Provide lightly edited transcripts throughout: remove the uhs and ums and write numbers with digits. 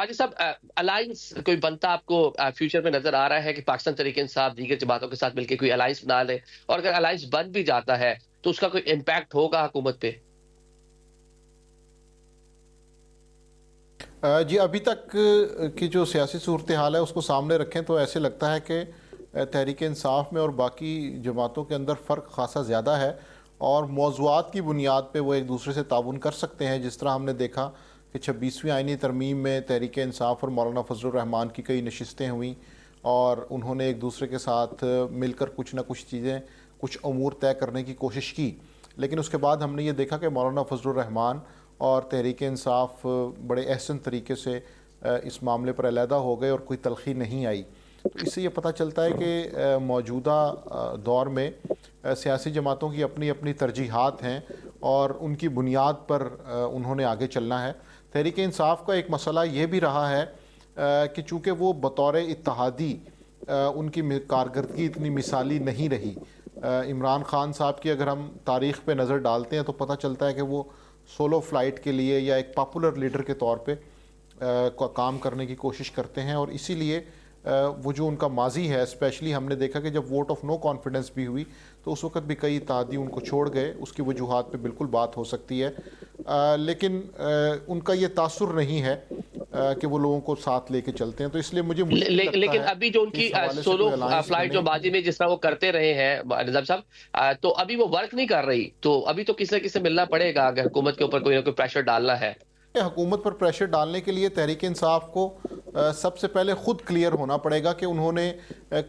حاجی صاحب، الائنس کوئی بنتا آپ کو فیوچر میں نظر آ رہا ہے کہ پاکستان تحریک انصاف دیگر جماعتوں کے ساتھ مل کے کوئی الائنس بنا لے، اور اگر الائنس بن بھی جاتا ہے تو اس کا کوئی امپیکٹ ہوگا حکومت پہ؟ جی ابھی تک کی جو سیاسی صورتحال ہے اس کو سامنے رکھیں تو ایسے لگتا ہے کہ تحریک انصاف میں اور باقی جماعتوں کے اندر فرق خاصا زیادہ ہے، اور موضوعات کی بنیاد پہ وہ ایک دوسرے سے تعاون کر سکتے ہیں، جس طرح ہم نے دیکھا کہ 26ویں آئینی ترمیم میں تحریک انصاف اور مولانا فضل الرحمان کی کئی نشستیں ہوئیں، اور انہوں نے ایک دوسرے کے ساتھ مل کر کچھ نہ کچھ چیزیں، کچھ امور طے کرنے کی کوشش کی، لیکن اس کے بعد ہم نے یہ دیکھا کہ مولانا فضل الرحمان اور تحریک انصاف بڑے احسن طریقے سے اس معاملے پر علیحدہ ہو گئے اور کوئی تلخی نہیں آئی۔ تو اس سے یہ پتہ چلتا ہے کہ موجودہ دور میں سیاسی جماعتوں کی اپنی اپنی ترجیحات ہیں، اور ان کی بنیاد پر انہوں نے آگے چلنا ہے۔ تحریک انصاف کا ایک مسئلہ یہ بھی رہا ہے کہ چونکہ وہ بطور اتحادی ان کی کارکردگی اتنی مثالی نہیں رہی۔ عمران خان صاحب کی اگر ہم تاریخ پہ نظر ڈالتے ہیں تو پتہ چلتا ہے کہ وہ سولو فلائٹ کے لیے یا ایک پاپولر لیڈر کے طور پہ کام کرنے کی کوشش کرتے ہیں، اور اسی لیے وہ جو ان کا ماضی ہے، اسپیشلی ہم نے دیکھا کہ جب ووٹ آف نو کانفیڈنس بھی ہوئی تو اس وقت بھی کئی اتحادی ان کو چھوڑ گئے، اس کی وجوہات پہ بالکل بات ہو سکتی ہے، لیکن ان کا یہ تاثر نہیں ہے کہ وہ لوگوں کو ساتھ لے کے چلتے ہیں، تو اس لیے مجھے مشکل لگتا لیکن ہے ابھی جو ان کہ کی اس حوالے سے سولو کوئی الائنس فلائٹ جو بنے۔ ماضی میں جس طرح وہ کرتے رہے ہیں نظام صاحب، تو ابھی وہ ورک نہیں کر رہی، تو ابھی تو کسی نہ کسی سے ملنا پڑے گا اگر حکومت کے اوپر کوئی نہ کوئی پریشر ڈالنا ہے۔ حکومت پر پریشر ڈالنے کے لیے تحریک انصاف کو سب سے پہلے خود کلیئر ہونا پڑے گا کہ انہوں نے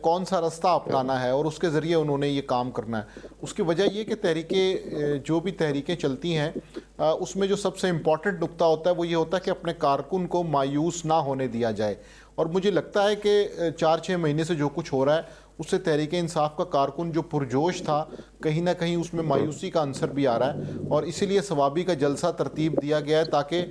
کون سا رستہ اپنانا ہے اور اس کے ذریعے انہوں نے یہ کام کرنا ہے۔ اس کی وجہ یہ کہ جو بھی تحریکیں چلتی ہیں اس میں جو سب سے امپورٹنٹ نقطہ ہوتا ہے وہ یہ ہوتا ہے کہ اپنے کارکن کو مایوس نہ ہونے دیا جائے، اور مجھے لگتا ہے کہ 4-6 مہینے سے جو کچھ ہو رہا ہے اس سے تحریک انصاف کا کارکن جو پرجوش تھا کہیں نہ کہیں اس میں مایوسی کا عنصر بھی آ رہا ہے، اور اسی لیے ثوابی کا جلسہ ترتیب دیا گیا ہے تاکہ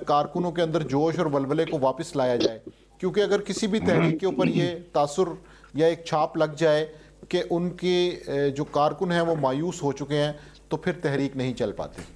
کارکنوں کے اندر جوش اور ولولے کو واپس لایا جائے، کیونکہ اگر کسی بھی تحریک کے اوپر یہ تاثر یا ایک چھاپ لگ جائے کہ ان کے جو کارکن ہیں وہ مایوس ہو چکے ہیں تو پھر تحریک نہیں چل پاتی۔